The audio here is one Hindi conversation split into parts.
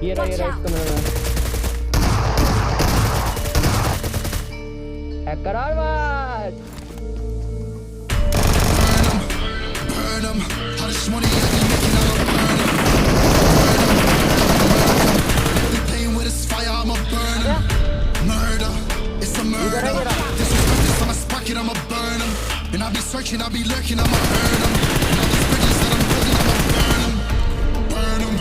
ये रहा इसको मैंने करार बात। इधर है ये रहा। And I'll be searching, I'll be lurking, I'ma burn them. And all these bridges that I'm building, I'ma burn them. Burn them.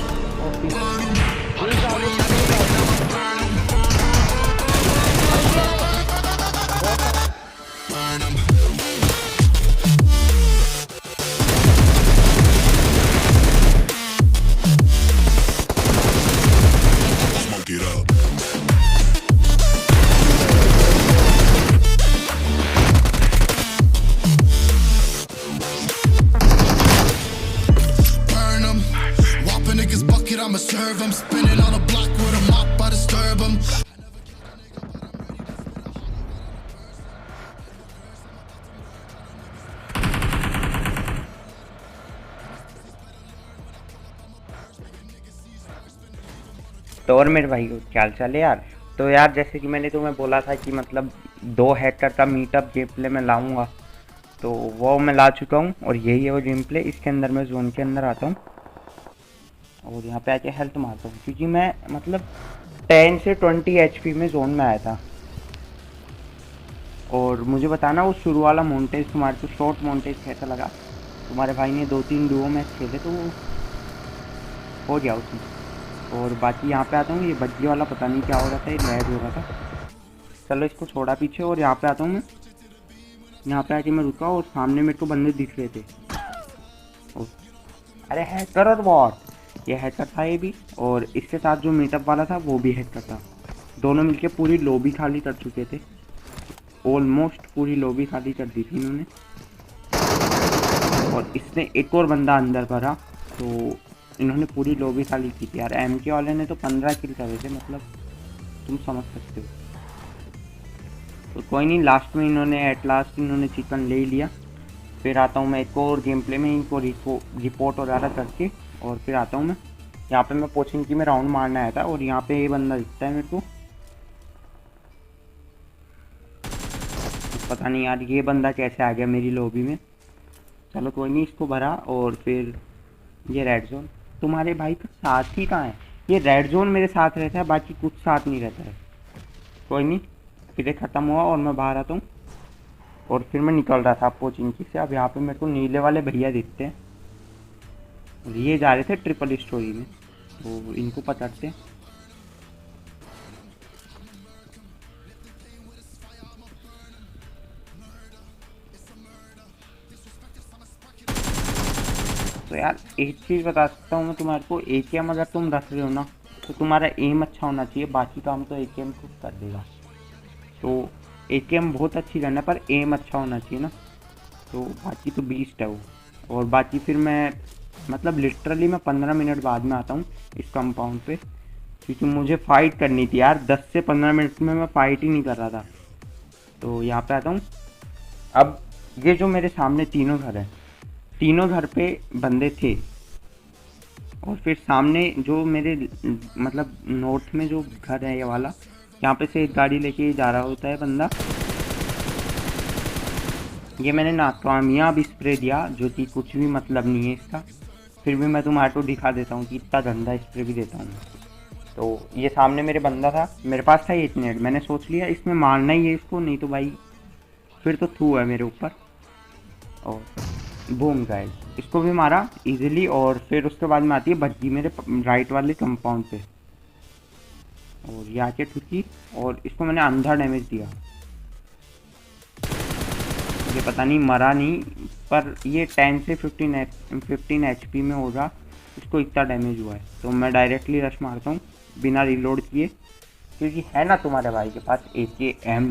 Burn them. Burn them. Smoke it up. I'ma serve them, spinning on a block with a mop, I disturb them. तो और मेरे भाई को क्या चाल है यार। तो यार जैसे कि मैंने तुम्हें बोला था कि मतलब 2 हैकर का मीटअप गेम प्ले में लाऊंगा, तो वो मैं ला चुका हूँ और यही है वो गेम प्ले। इसके अंदर मैं जोन के अंदर आता हूँ और यहाँ पे आके हेल्थ मारता हूँ, क्योंकि मैं मतलब 10 से 20 HP में जोन में आया था। और मुझे बताना वो शुरू वाला मोन्टेज तुम्हारे को शॉर्ट मोन्टेज कैसा लगा। तुम्हारे भाई ने 2-3 डुओ मैच खेले तो हो गया उसमें। और बाकी यहाँ पे आता हूँ, ये बग्गी वाला पता नहीं क्या हो रहा था, ये लैग हो रहा था। चलो इसको छोड़ा पीछे और यहाँ पे आता हूँ मैं। यहाँ पे आके मैं रुका और सामने मेरे को बंदे दिख रहे थे। अरे हैकर और बॉट, ये हैकर था ये भी, और इसके साथ जो मीटअप वाला था वो भी हैकर था। दोनों मिलके पूरी लॉबी खाली कर चुके थे, ऑलमोस्ट पूरी लॉबी खाली कर दी थी इन्होंने। और इसने एक और बंदा अंदर भरा तो इन्होंने पूरी लॉबी खाली की थी यार। MK वाले ने तो 15 किल करे थे, मतलब तुम समझ सकते हो। तो कोई नहीं, लास्ट में इन्होंने एट लास्ट इन्होंने चिकन ले लिया। फिर आता हूँ मैं एक और गेम प्ले में इनको रिपोर्ट वगैरह करके, और फिर आता हूँ मैं यहाँ पे। मैं पोचिंग की में राउंड मारने आया था और यहाँ पे ये बंदा दिखता है मेरे को, पता नहीं यार ये बंदा कैसे आ गया मेरी लॉबी में। चलो कोई नहीं, इसको भरा। और फिर ये रेड जोन, तुम्हारे भाई का साथ ही कहाँ है? ये रेड जोन मेरे साथ रहता है, बाकी कुछ साथ नहीं रहता है। कोई नहीं, फिर ख़त्म हुआ और मैं बाहर आता हूँ और फिर मैं निकल रहा था पोचिंग की से। अब यहाँ पे मेरे को नीले वाले भैया दिखते हैं, ये जा रहे थे ट्रिपल स्टोरी में, तो इनको पकड़ते हैं। तो यार एक चीज़ बता सकता हूँ मैं तुम्हारे को, AKM अगर तुम रख रहे हो ना तो तुम्हारा एम अच्छा होना चाहिए, बाकी काम तो AKM खुद कर देगा। तो AKM बहुत अच्छी करना है पर एम अच्छा होना चाहिए ना, तो बाकी तो बीस्ट है वो। और बाकी फिर मैं मतलब लिटरली मैं 15 मिनट बाद में आता हूँ इस कंपाउंड पे, क्योंकि मुझे फ़ाइट करनी थी यार। 10 से 15 मिनट में मैं फ़ाइट ही नहीं कर रहा था। तो यहाँ पे आता हूँ। अब ये जो मेरे सामने तीनों घर हैं, तीनों घर पे बंदे थे। और फिर सामने जो मेरे मतलब नॉर्थ में जो घर है ये वाला, यहाँ पे से एक गाड़ी लेके जा रहा होता है बंदा। ये मैंने नाकामयाब स्प्रे दिया, जो कि कुछ भी मतलब नहीं है इसका। फिर भी मैं तुम्हारे को दिखा देता हूँ कि इतना गंदा स्प्रे भी देता हूँ। तो ये सामने मेरे बंदा था, मेरे पास था 8 मिनट, मैंने सोच लिया इसमें मारना ही है इसको, नहीं तो भाई फिर तो थू है मेरे ऊपर। और बूम गाइस, इसको भी मारा इजीली। और फिर उसके बाद में आती है बग्गी मेरे राइट वाले कंपाउंड पे, और ये आके ठुकी और इसको मैंने अंधा डैमेज दिया। ये पता नहीं मरा नहीं, पर ये 10 से 15 HP में होगा, इसको इतना डैमेज हुआ है। तो मैं डायरेक्टली रश मारता हूँ बिना रिलोड किए, क्योंकि है ना तुम्हारे भाई के पास AKM।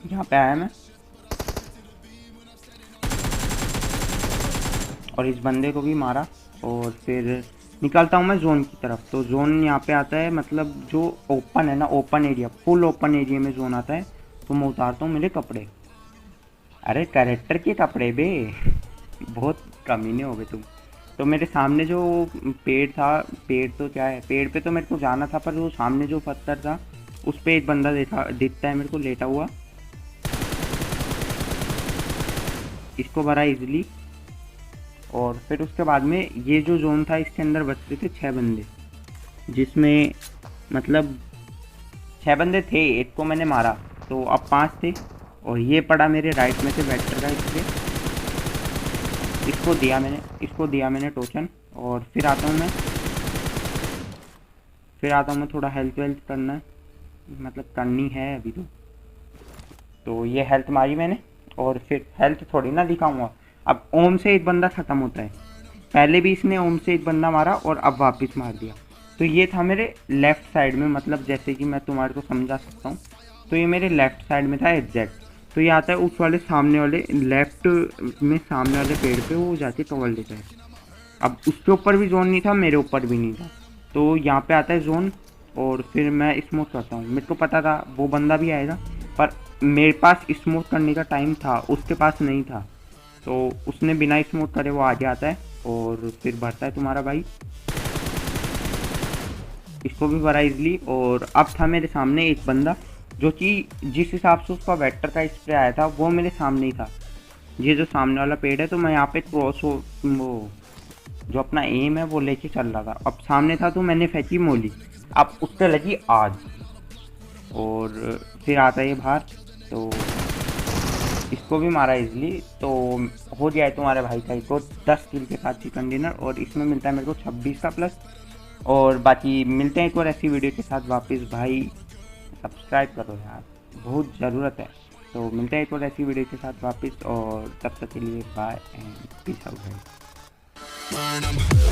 यहाँ पे आया मैं और इस बंदे को भी मारा, और फिर निकलता हूँ मैं जोन की तरफ। तो जोन यहाँ पे आता है, मतलब जो ओपन है ना, open area, full open area में जोन आता है। तो मैं उतारता हूँ मेरे कपड़े। अरे कैरेक्टर के कपड़े बे, बहुत कमीने हो गए तुम। तो मेरे सामने जो पेड़ था, पेड़ तो क्या है, पेड़ पे तो मेरे को जाना था, पर वो सामने जो पत्थर था उस पे एक बंदा दिखता है मेरे को लेटा हुआ। इसको भरा इजीली। और फिर उसके बाद में ये जो जोन था इसके अंदर बचते थे 6 बंदे, जिसमें मतलब 6 बंदे थे, एक को मैंने मारा तो अब 5 थे। और ये पड़ा मेरे राइट में से वेक्टर का, इसलिए इसको दिया मैंने टोचन। और फिर आता हूँ मैं थोड़ा हेल्थ वेल्थ करना, मतलब करनी है अभी तो ये हेल्थ मारी मैंने। और फिर हेल्थ थोड़ी ना दिखाऊंगा, अब ओम से एक बंदा ख़त्म होता है। पहले भी इसने ओम से एक बंदा मारा और अब वापस मार दिया। तो ये था मेरे लेफ़्ट साइड में, मतलब जैसे कि मैं तुम्हारे को समझा सकता हूँ, तो ये मेरे लेफ़्ट साइड में था एग्जैक्ट। तो ये आता है उस वाले सामने वाले लेफ़्ट में, सामने वाले पेड़ पे वो जाके कवर लेता है। अब उसके ऊपर भी जोन नहीं था, मेरे ऊपर भी नहीं था, तो यहाँ पे आता है जोन। और फिर मैं स्मोक करता हूँ, मेरे को पता था वो बंदा भी आएगा, पर मेरे पास स्मोक करने का टाइम था, उसके पास नहीं था। तो उसने बिना स्मोक करे वो आगे आता है और फिर भरता है तुम्हारा भाई। इसको भी भरा इजली। और अब था मेरे सामने एक बंदा, जो कि जिस हिसाब से उसका वेक्टर का स्प्रे आया था वो मेरे सामने ही था। ये जो सामने वाला पेड़ है, तो मैं यहाँ पे क्रॉस वो जो अपना एम है वो लेके चल रहा था। अब सामने था तो मैंने फेंकी मोली, अब उससे लगी आग। और फिर आता है ये बाहर, तो इसको भी मारा इजली। तो हो गया है तुम्हारे भाई का इसको 10 किल के साथ चिकन डिनर। और इसमें मिलता है मेरे को 26 का प्लस। और बाकी मिलते हैं एक और ऐसी वीडियो के साथ वापस। भाई सब्सक्राइब करो यार, बहुत ज़रूरत है। तो मिलते हैं एक और ऐसी वीडियो के साथ वापस, और तब तक के लिए बाय एंड पीस आउट भाई। burn 'em.